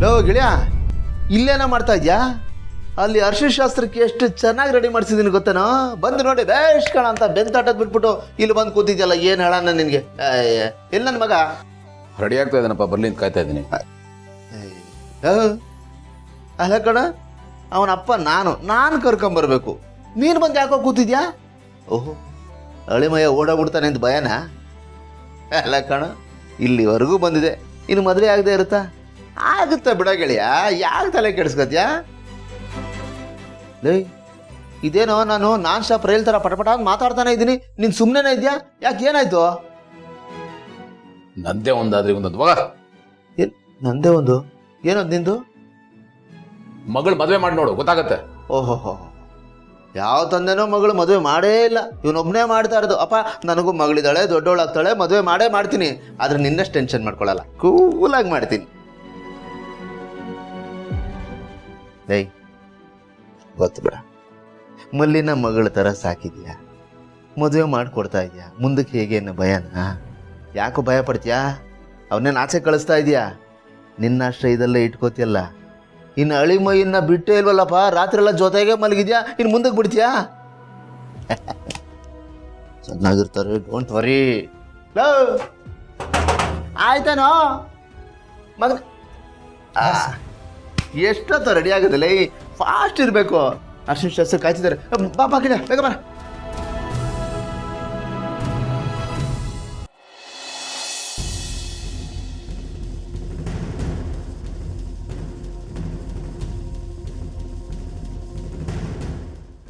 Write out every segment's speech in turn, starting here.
Low ಗಿಳಿಯ ಇಲ್ಲೇನ ಮಾಡ್ತಾ ಇದ್ಯಾ? ಅಲ್ಲಿ ಅರ್ಶಿಣ ಶಾಸ್ತ್ರಕ್ಕೆ ಎಷ್ಟು ಚೆನ್ನಾಗಿ ರೆಡಿ ಮಾಡಿಸಿದೀನಿ ಗೊತ್ತೇನೋ. ಬಂದು ನೋಡಿ ಬೇಷ್ ಕಣ ಅಂತ ಬೆಂತಾಟದ್ ಬಿಟ್ಬಿಟ್ಟು ಇಲ್ಲಿ ಬಂದು ಕೂತಿದ್ಯಲ್ಲ, ಏನು ಹೇಳಣ್ಣ ನಿನಗೆ? ಎಲ್ಲಿ ನನ್ನ ಮಗ? ರೆಡಿ ಆಗ್ತಾ ಇದ್ದಾನಪ್ಪ, ಬರ್ಲಿ ಅಂತ ಕಾಯ್ತಾ ಇದ್ದೀನಿ. ಅಲ್ಲ ಕಣ, ಅವನಪ್ಪ ನಾನು ಕರ್ಕೊಂಬರ್ಬೇಕು, ನೀನು ಬಂದು ಯಾಕೋ ಕೂತಿದ್ಯಾ? ಓಹೋ, ಅಳಿಮಯ್ಯ ಓಡಾಡ್ಬಿಡ್ತಾನೆ ಅಂತ ಭಯನಾ? ಅಲ್ಲ ಕಣ, ಇಲ್ಲಿವರೆಗೂ ಬಂದಿದೆ, ಇನ್ನು ಮದುವೆ ಆಗದೆ ಇರುತ್ತಾ? ಆಗುತ್ತಾ ಬಿಡ ಗೆಳೆಯ, ಯಾಕೆ ತಲೆ ಕೆಡಿಸ್ಕೊತ್ಯಾ? ಲೇ, ಇದೇನೋ ನಾನು ನಾನ್ ಸ್ಟಾಪ್ ರೈಲ್ ಥರ ಪಟಪಟ ಅಂತ ಮಾತಾಡ್ತಾನೆ ಇದ್ದೀನಿ, ನೀನು ಸುಮ್ಮನೆ ಇದೆಯಾ? ಯಾಕೆ, ಏನಾಯ್ತು? ನಂದೇ ಒಂದಾದ್ರೆ ಒಂದೊಂದು ಮಗ. ಏನು ನಂದೇ ಒಂದು? ಏನದು ನಿಂದು? ಮಗಳು ಮದುವೆ ಮಾಡಿ ನೋಡು, ಗೊತ್ತಾಗತ್ತೆ. ಓಹೋ, ಯಾವ ತಂದೆನೋ ಮಗಳು ಮದುವೆ ಮಾಡೇ ಇಲ್ಲ, ಇವನೊಬ್ಬನೇ ಮಾಡ್ತಾ ಇರೋದು. ಅಪ್ಪ ನನಗೂ ಮಗಳಿದ್ದಾಳೆ, ದೊಡ್ಡವಳಾಗ್ತಾಳೆ, ಮದುವೆ ಮಾಡೇ ಮಾಡ್ತೀನಿ, ಆದ್ರೆ ನಿನ್ನಷ್ಟು ಟೆನ್ಷನ್ ಮಾಡ್ಕೊಳ್ಳಲ್ಲ, ಕೂಲಾಗಿ ಮಾಡ್ತೀನಿ. ಏಯ್, ಗೊತ್ತು ಬಿಡ, ಮಲ್ಲಿನ ಮಗಳ ಥರ ಸಾಕಿದ್ಯಾ, ಮದುವೆ ಮಾಡಿಕೊಡ್ತಾ ಇದೆಯಾ, ಮುಂದಕ್ಕೆ ಹೇಗೆ ಅನ್ನೋ ಭಯನಾ? ಯಾಕೋ ಭಯ ಪಡ್ತೀಯಾ? ಅವನ್ನೇನು ಆಚೆ ಕಳಿಸ್ತಾ ಇದೆಯಾ? ನಿನ್ನ ಆಶ್ರಯದಲ್ಲೇ ಇಟ್ಕೋತಿಯಲ್ಲ. ಇನ್ನು ಅಳಿಮೈಯನ್ನ ಬಿಟ್ಟೇ ಇಲ್ವಲ್ಲಪ್ಪ, ರಾತ್ರಿ ಎಲ್ಲ ಜೊತೆಗೆ ಮಲಗಿದ್ಯಾ, ಇನ್ನು ಮುಂದಕ್ಕೆ ಬಿಡ್ತೀಯಾ? ಚೆನ್ನಾಗಿರ್ತಾರೆ, ಡೋಂಟ್ ವರಿ. ಆಯ್ತಾನೋ ಮಗ? ಎಷ್ಟೊತ್ತು ರೆಡಿ ಆಗೋದಿಲ್ಲ, ಫಾಸ್ಟ್ ಇರಬೇಕು. ಅರ್ಶಿಣ ಶಾಸ್ತ್ರ ಕಾಯ್ತಿದ್ದಾರೆ. ಬಾ ಗಿಡ, ಬೇಗ ಬಾ.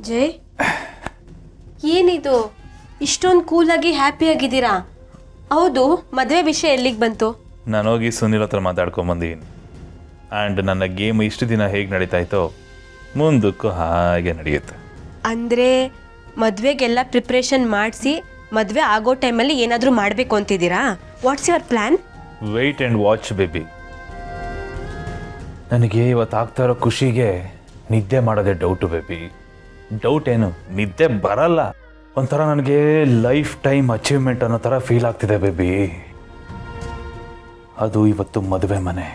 ಜೈ, ಏನಿದು ಇಷ್ಟೊಂದು ಕೂಲಾಗಿ ಹ್ಯಾಪಿಯಾಗಿದ್ದೀರಾ? ಹೌದು, ಮದುವೆ ವಿಷಯ ಎಲ್ಲಿಗೆ ಬಂತು? ನಾನು ಹೋಗಿ ಸುನಿಲ್ ಹತ್ರ ಮಾತಾಡ್ಕೊಂಬಂದಿದ್ದೀನಿ. ಆ್ಯಂಡ್ ನನ್ನ ಗೇಮ್ ಇಷ್ಟು ದಿನ ಹೇಗೆ ನಡೀತಾ ಇತ್ತೋ ಮುಂದಕ್ಕೂ ಹಾಗೆ ನಡೆಯುತ್ತೆ. ಅಂದರೆ ಮದುವೆಗೆಲ್ಲ ಪ್ರಿಪ್ರೇಷನ್ ಮಾಡಿಸಿ ಮದುವೆ ಆಗೋ ಟೈಮಲ್ಲಿ ಏನಾದರೂ ಮಾಡಬೇಕು ಅಂತಿದ್ದೀರಾ? What's your plan? Wait and watch baby. ನನಗೆ ಇವತ್ತು ಆಗ್ತಾ ಇರೋ ಖುಷಿಗೆ ನಿದ್ದೆ ಮಾಡೋದೇ ಡೌಟು ಬೇಬಿ. ಡೌಟ್ ಏನು, ನಿದ್ದೆ ಬರಲ್ಲ. ಒಂಥರ ನನಗೆ ಲೈಫ್ ಟೈಮ್ ಅಚೀವ್ಮೆಂಟ್ ಅನ್ನೋ ಥರ ಫೀಲ್ ಆಗ್ತಿದೆ ಬೇಬಿ. ಅದು ಇವತ್ತು ಮದುವೆ ಮನೆ,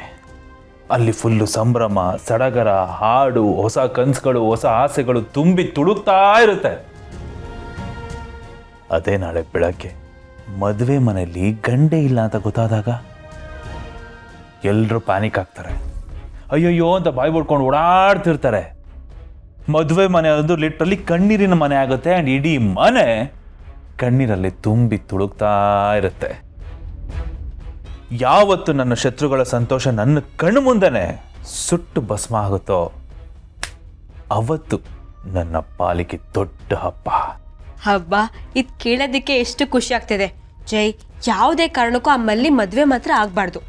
ಅಲ್ಲಿ ಫುಲ್ಲು ಸಂಭ್ರಮ, ಸಡಗರ, ಹಾಡು, ಹೊಸ ಕನಸುಗಳು, ಹೊಸ ಆಸೆಗಳು ತುಂಬಿ ತುಳುಕ್ತಾ ಇರುತ್ತೆ. ಅದೇ ನಾಳೆ ಬೆಳಗ್ಗೆ ಮದುವೆ ಮನೆಯಲ್ಲಿ ಗಂಡೇ ಇಲ್ಲ ಅಂತ ಗೊತ್ತಾದಾಗ ಎಲ್ಲರೂ ಪ್ಯಾನಿಕ್ ಆಗ್ತಾರೆ, ಅಯ್ಯಯ್ಯೋ ಅಂತ ಬಾಯಿ ಬಿಡ್ಕೊಂಡು ಓಡಾಡ್ತಿರ್ತಾರೆ. ಮದುವೆ ಮನೆ ಅದು ಲಿಟ್ರಲಿ ಕಣ್ಣೀರಿನ ಮನೆ ಆಗುತ್ತೆ. ಆ್ಯಂಡ್ ಇಡೀ ಮನೆ ಕಣ್ಣೀರಲ್ಲಿ ತುಂಬಿ ತುಳುಕ್ತಾ ಇರುತ್ತೆ. ಯಾವತ್ತು ನನ್ನ ಶತ್ರುಗಳ ಸಂತೋಷ ನನ್ನ ಕಣ್ಣು ಮುಂದೆನೆ ಸುಟ್ಟು ಭಸ್ಮ ಆಗುತ್ತೋ ಅವತ್ತು ನನ್ನ ಪಾಲಿಗೆ ದೊಡ್ಡ ಹಬ್ಬ. ಹಬ್ಬ? ಇದು ಕೇಳೋದಕ್ಕೆ ಎಷ್ಟು ಖುಷಿ ಆಗ್ತಿದೆ ಜೈ. ಯಾವುದೇ ಕಾರಣಕ್ಕೂ ಆ ಮಲ್ಲಿ ಮದುವೆ ಮಾತ್ರ ಆಗಬಾರ್ದು.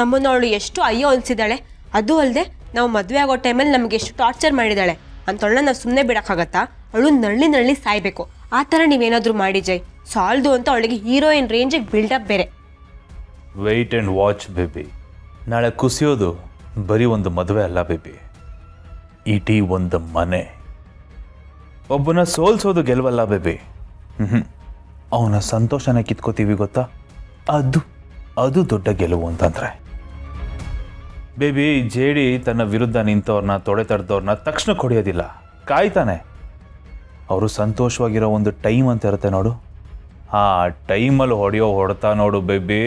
ನಮ್ಮನ್ನು ಅವಳು ಎಷ್ಟು ಅಯ್ಯೋ ಅನಿಸಿದಾಳೆ. ಅದು ಅಲ್ಲದೆ ನಾವು ಮದುವೆ ಆಗೋ ಟೈಮಲ್ಲಿ ನಮಗೆ ಎಷ್ಟು ಟಾರ್ಚರ್ ಮಾಡಿದ್ದಾಳೆ ಅಂತವಳನ್ನ ನಾವು ಸುಮ್ಮನೆ ಬಿಡೋಕ್ಕಾಗತ್ತಾ? ಅವಳು ನಳ್ಳಿ ಸಾಯ್ಬೇಕು. ಆ ಥರ ನೀವೇನಾದರೂ ಮಾಡಿ ಜೈ, ಸಾಲ್ದು ಅಂತ ಅವಳಿಗೆ ಹೀರೋಯಿನ್ ರೇಂಜಿಗೆ ಬಿಲ್ಡಪ್ ಬೇರೆ. Wait and watch baby. ನಾಳೆ ಕುಸಿಯೋದು ಬರೀ ಒಂದು ಮದುವೆ ಅಲ್ಲ ಬೇಬಿ, ಇಡೀ ಒಂದು ಮನೆ. ಒಬ್ಬನ ಸೋಲ್ಸೋದು ಗೆಲುವಲ್ಲ ಬೇಬಿ. ಅವನ ಸಂತೋಷನ ಕಿತ್ಕೋತೀವಿ ಗೊತ್ತಾ, ಅದು ದೊಡ್ಡ ಗೆಲುವು ಅಂತಂದ್ರೆ. ಬೇಬಿ, ಜೇಡಿ ತನ್ನ ವಿರುದ್ಧ ನಿಂತವ್ರನ್ನ, ತೊಡೆ ತಡೆದವ್ರನ್ನ ತಕ್ಷಣ ಹೊಡೆಯೋದಿಲ್ಲ, ಕಾಯ್ತಾನೆ. ಅವರು ಸಂತೋಷವಾಗಿರೋ ಒಂದು ಟೈಮ್ ಅಂತ ಇರುತ್ತೆ ನೋಡು, ಆ ಟೈಮಲ್ಲಿ ಹೊಡೆತಾ ನೋಡು ಬೇಬಿ,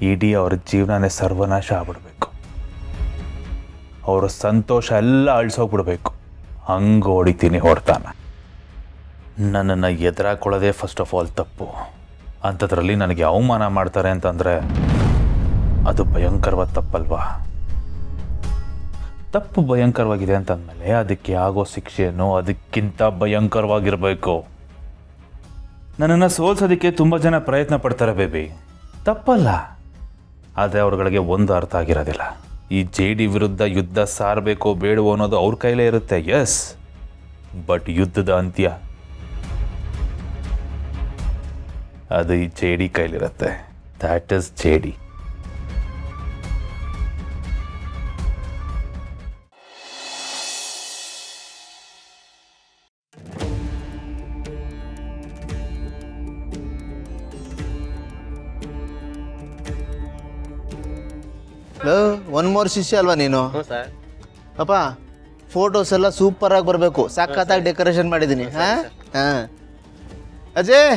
ಇಡೀ ಅವ್ರ ಜೀವನನೇ ಸರ್ವನಾಶ ಆಗ್ಬಿಡ್ಬೇಕು. ಅವರ ಸಂತೋಷ ಎಲ್ಲ ಅಳಿಸೋಗ್ಬಿಡ್ಬೇಕು. ಹಂಗೆ ಹೊಡಿತೀನಿ ಹೊಡ್ತಾನ. ನನ್ನನ್ನು ಎದುರಾಕೊಳ್ಳೋದೇ ಫಸ್ಟ್ ಆಫ್ ಆಲ್ ತಪ್ಪು. ಅಂಥದ್ರಲ್ಲಿ ನನಗೆ ಅವಮಾನ ಮಾಡ್ತಾರೆ ಅಂತಂದರೆ ಅದು ಭಯಂಕರವಾದ ತಪ್ಪಲ್ವಾ? ತಪ್ಪು ಭಯಂಕರವಾಗಿದೆ ಅಂತಂದಮೇಲೆ ಅದಕ್ಕೆ ಆಗೋ ಶಿಕ್ಷೆಯನ್ನು ಅದಕ್ಕಿಂತ ಭಯಂಕರವಾಗಿರಬೇಕು. ನನ್ನನ್ನು ಸೋಲ್ಸೋದಕ್ಕೆ ತುಂಬ ಜನ ಪ್ರಯತ್ನ ಪಡ್ತಾರೆ ಬೇಬಿ, ತಪ್ಪಲ್ಲ. ಆದರೆ ಅವ್ರುಗಳಿಗೆ ಒಂದು ಅರ್ಥ ಆಗಿರೋದಿಲ್ಲ, ಈ ಜೇಡಿ ವಿರುದ್ಧ ಯುದ್ಧ ಸಾರಬೇಕೋ ಬೇಡವೋ ಅನ್ನೋದು ಅವ್ರ ಕೈಲೇ ಇರುತ್ತೆ. ಎಸ್, ಬಟ್ ಯುದ್ಧದ ಅಂತ್ಯ ಅದು ಈ ಜೇಡಿ ಕೈಲಿರುತ್ತೆ. ದ್ಯಾಟ್ ಇಸ್ ಜೇಡಿ. ಒನ್ ಮೋರ್ ಶಿಷ್ಯ ಅಲ್ವಾ ನೀನು? ಅಪ್ಪ ಫೋಟೋಸ್ ಎಲ್ಲ ಸೂಪರ್ ಆಗಿ ಬರಬೇಕು, ಸಖತ್ತಾಗಿ ಡೆಕೋರೇಷನ್ ಮಾಡಿದ್ದೀನಿ. ಹಾಂ ಅಜಯ್,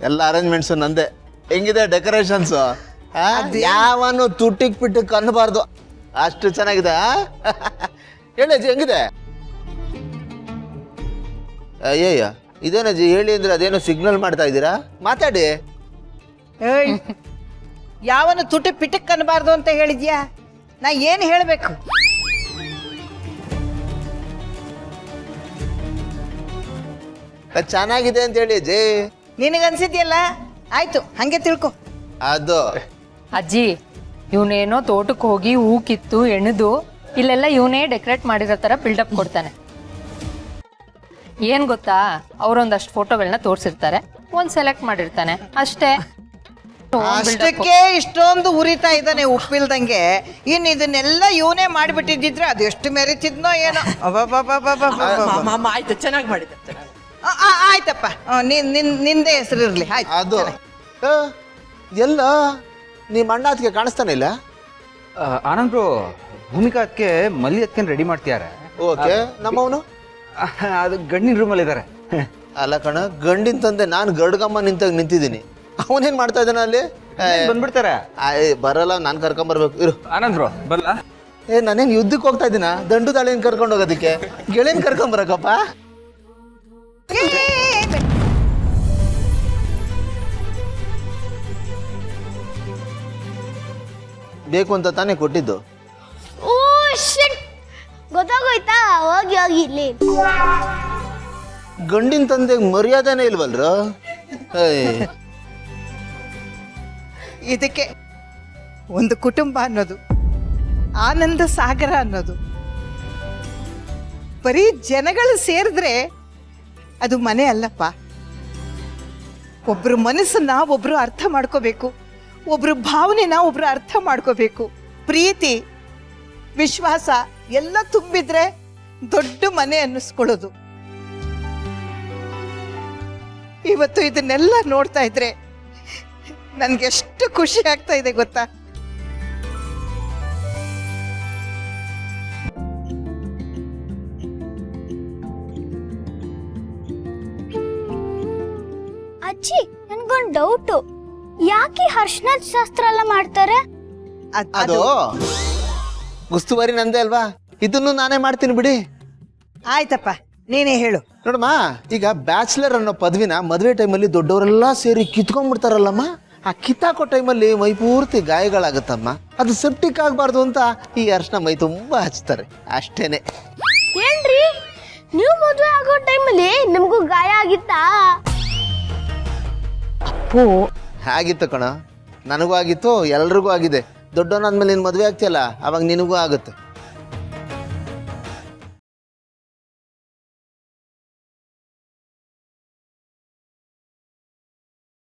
ಎಲ್ಲ ಅರೇಂಜ್ಮೆಂಟ್ಸು ನಂದೆ. ಹೆಂಗಿದೆ ಡೆಕೋರೇಷನ್ಸು? ಯಾವನು ತುಟ್ಟಿಗೆ ಪಿಟ್ಟಿಗೆ ಅನ್ನಬಾರ್ದು, ಅಷ್ಟು ಚೆನ್ನಾಗಿದೆ. ಹೇಳಿ ಅಜ್ಜಿ, ಹೆಂಗಿದೆ? ಅಯ್ಯಯ್ಯ, ಇದೇನಜ್ಜಿ ಹೇಳಿ ಅಂದ್ರೆ ಅದೇನೋ ಸಿಗ್ನಲ್ ಮಾಡ್ತಾ ಇದ್ದೀರಾ? ಮಾತಾಡಿ. ಏಯ್, ಯಾವನು ತುಟಿ ಪಿಟಕ್ ಅನ್ನಬಾರ್ದು ಅಂತ ಹೇಳಿದ್ಯಾ? ನಾ ಏನು ಹೇಳಬೇಕು? ಚೆನ್ನಾಗಿದೆ ಅಂತ ಹೇಳಿ ಅಜ್ಜಿ. ನಿನಗನ್ಸಿದ್ಯಲ್ಲ, ಆಯ್ತು, ಹಂಗೆ ತಿಳ್ಕೊ. ಅದು ಅಜ್ಜಿ, ಇವನೇನೋ ತೋಟಕ್ಕೆ ಹೋಗಿ ಹೂ ಕಿತ್ತು ಎಣೆದು ಇಲ್ಲೆಲ್ಲ ಇವನೇ ಡೆಕೋರೇಟ್ ಮಾಡಿರೋ ಥರ ಬಿಲ್ಡಪ್ ಕೊಡ್ತಾನೆ. ಏನು ಗೊತ್ತಾ, ಅವರೊಂದಷ್ಟು ಫೋಟೋಗಳನ್ನ ತೋರಿಸಿರ್ತಾರೆ, ಒಂದು ಸೆಲೆಕ್ಟ್ ಮಾಡಿರ್ತಾನೆ ಅಷ್ಟೇ. ಅಷ್ಟಕ್ಕೆ ಇಷ್ಟೊಂದು ಉರಿತಾ ಇದ್ದಾನೆ ಉಪ್ಪಿಲ್ದಂಗೆ. ಇನ್ನು ಇದನ್ನೆಲ್ಲ ಇವನೇ ಮಾಡಿಬಿಟ್ಟಿದ್ದಿದ್ರೆ ಅದು ಎಷ್ಟು ಮೆರಿತಿದ್ನೋ ಏನೋ. ಆಯ್ತು, ಚೆನ್ನಾಗಿ ಮಾಡಿದ್ದೆ. ಆಯ್ತಪ್ಪ, ನಿಂದೇ ಹೆಸರು ಇರಲಿ. ಆಯ್ತು. ಅದು ಎಲ್ಲ ನಿಮ್ಮ ಅಣ್ಣ ಅದಕ್ಕೆ ಕಾಣಿಸ್ತಾನೆ ಇಲ್ಲ. ಆನಂದ್ರು ಭೂಮಿಕಾ ಅದಕ್ಕೆ ಮಲ್ಲಿ ಅದಕ್ಕೆ ರೆಡಿ ಮಾಡ್ತಿದ್ದಾರೆ. ಓಕೆ, ನಮ್ಮವನು ಅದು ಗಂಡಿನ ರೂಮಲ್ಲಿ ಇದ್ದಾರೆ. ಅಲ್ಲ ಕಣ, ಗಂಡಿನ ತಂದೆ ನಾನು ಗಡ್ಗಮ್ಮ ನಿಂತಿದ್ದೀನಿ. ಅವನೇನ್ ಮಾಡ್ತಾ ಇದ್ದಾನ ಅಲ್ಲಿ? ಬಂದ್ಬಿಡ್ತಾರೆ. ಬರಲ್ಲ, ನಾನು ಕರ್ಕೊಂಬರ್ಬೇಕು. ಇರು ಆನಂದ್ರು ಬಲ್ಲ. ನಾನೇನು ಯುದ್ಧಕ್ಕೆ ಹೋಗ್ತಾ ಇದ್ದೀನ? ದಂಡು ತಾಳಿನ ಕರ್ಕೊಂಡು ಹೋಗೋದಕ್ಕೆ ಗೆಳೆಯನ್ ಕರ್ಕೊಂಬರಕಪ್ಪ. ಬೇಕು ಅಂತ ತಾನೇ ಕೊಟ್ಟಿದ್ದು. ಓ ಶಿಟ್, ಗೊತ್ತಾಗೋಯ್ತಾ? ಹೋಗಿ ಹೋಗಿ ಇಲ್ಲಿ. ಗಂಡಿನ ತಂದೆಗೆ ಮರ್ಯಾದೆನೇ ಇಲ್ವಲ್ರ? ಇದಕ್ಕೆ ಒಂದು ಕುಟುಂಬ ಅನ್ನೋದು, ಆನಂದ ಸಾಗರ ಅನ್ನೋದು, ಬರೀ ಜನಗಳು ಸೇರಿದ್ರೆ ಅದು ಮನೆ ಅಲ್ಲಪ್ಪ. ಒಬ್ರು ಮನಸ್ಸನ್ನ ಒಬ್ರು ಅರ್ಥ ಮಾಡ್ಕೋಬೇಕು, ಒಬ್ರು ಭಾವನೆನ ಒಬ್ರು ಅರ್ಥ ಮಾಡ್ಕೋಬೇಕು. ಪ್ರೀತಿ, ವಿಶ್ವಾಸ ಎಲ್ಲ ತುಂಬಿದ್ರೆ ದೊಡ್ಡ ಮನೆ ಅನ್ನಿಸ್ಕೊಳ್ಳೋದು. ಇವತ್ತು ಇದನ್ನೆಲ್ಲ ನೋಡ್ತಾ ಇದ್ರೆ ನನ್ಗೆ ಎಷ್ಟು ಖುಷಿ ಆಗ್ತಾ ಇದೆ ಗೊತ್ತಾ? ಅಜ್ಜಿ, ನನ್ಗೊಂದು ಡೌಟು. ಯಾಕೆ ಹರ್ಷನಾಥ್ ಶಾಸ್ತ್ರ ಎಲ್ಲ ಮಾಡ್ತಾರೆ? ಅದು ಉಸ್ತುವಾರಿ ನಂದೇ ಅಲ್ವಾ, ಇದನ್ನು ನಾನೇ ಮಾಡ್ತೀನಿ ಬಿಡಿ. ಆಯ್ತಪ್ಪ, ನೀನೇ ಹೇಳು. ನೋಡಮ್ಮ, ಈಗ ಬ್ಯಾಚುಲರ್ ಅನ್ನೋ ಪದವಿನ ಮದುವೆ ಟೈಮಲ್ಲಿ ದೊಡ್ಡವರೆಲ್ಲ ಸೇರಿ ಕಿತ್ಕೊಂಡ್ಬಿಡ್ತಾರಲ್ಲಮ್ಮ. ಆ ಕಿತ್ತಾಕೋ ಟೈಮಲ್ಲಿ ಮೈ ಪೂರ್ತಿ ಗಾಯಗಳಾಗುತ್ತಮ್ಮ. ಅದು ಸೆಪ್ಟಿಕ್ ಆಗಬಾರ್ದು ಅಂತ ಈ ಅರ್ಶನ ಮೈ ತುಂಬ ಹಚ್ತಾರೆ, ಅಷ್ಟೇನೆ. ಏನ್ರಿ, ನೀವು ಮದುವೆ ಆಗೋ ಟೈಮಲ್ಲಿ ನಿಮ್ಗೂ ಗಾಯ ಆಗಿತ್ತಾ? ಅಪ್ಪು, ಆಗಿತ್ತು ಕಣ, ನನಗೂ ಆಗಿತ್ತು, ಎಲ್ರಿಗೂ ಆಗಿದೆ. ದೊಡ್ಡವನಾದ್ಮೇಲೆ ನೀನು ಮದುವೆ ಆಗ್ತೀಯಲ್ಲ, ಅವಾಗ ನಿನಗೂ ಆಗುತ್ತೆ.